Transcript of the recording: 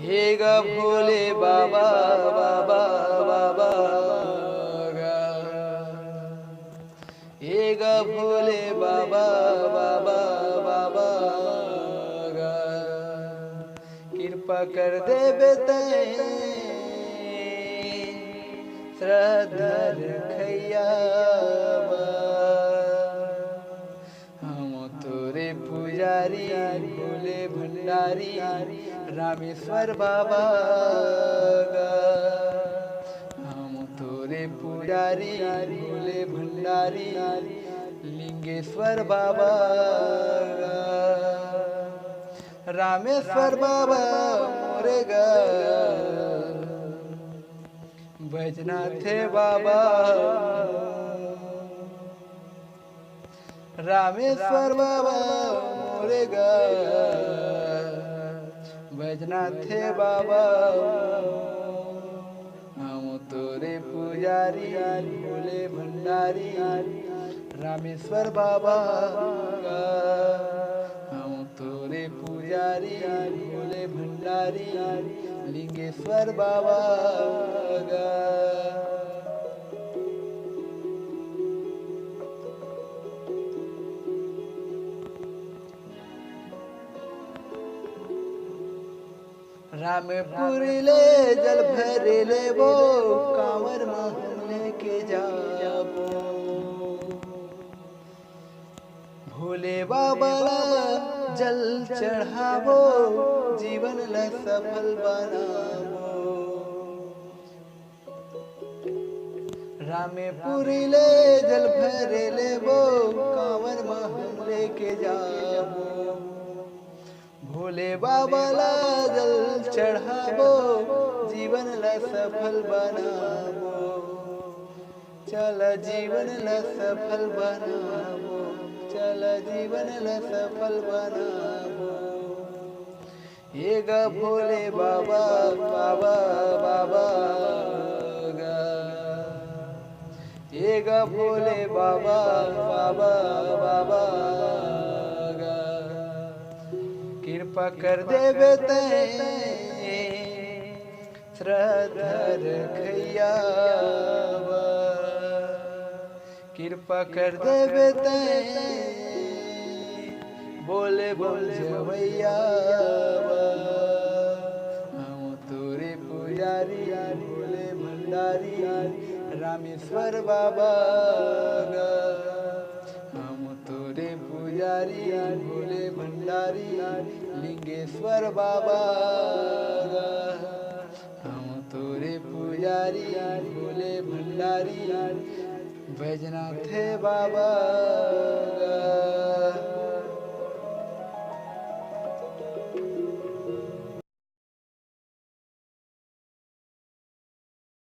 हे ग भोले बाबा बाबा बाबा गा। हे ग भोले बाबा बाबा बाबा गा। कृपा कर दे बेते श्रद्धा रखैया हम तोरे पुजारी भोले भंडारी रामेश्वर बाबा गा। हम तोरे पुजारी भोले भंडारी लिंगेश्वर बाबा गा। रामेश्वर बाबा मोरे गा। बैजनाथ बाबा रामेश्वर बाबा मोरे गा। बैजनाथ बाबा हम तोरे पुजारी भोले भंडारी रामेश्वर बाबा गा। हम तोरे पुजारी भोले भंडारी लिंगेश्वर बाबा गा। रामपुरी ले जल भरे ले वो कांवर में हम लेके जाबो। भोले बाबा जल चढ़ावो जीवन ला सफल बनावो। रामपुरी ले जल भरे ले वो कांवर में हम लेके जाबो। भोले बाबा ला जल चढ़ावो जीवन ला सफल बनावो। चल जीवन ला सफल बनावो। चल जीवन ला सफल बनावो। हे ग भोले बाबा बाबा बाबा गा। हे ग भोले बाबा बाबा बाबा गा। कृपा कर देवे ते श्रद्धा रखैया कृपा कर देवे ते बोले बोल जवैया हम तोरे पुजारी भोले भंडारी रामेश्वर बाबा गा। हम तोरे पुजारी भोले भंडारी लिंगेश्वर बाबा गा। हम तोरे पुजारी भोले भंडारी बैजनाथ बाबा गा।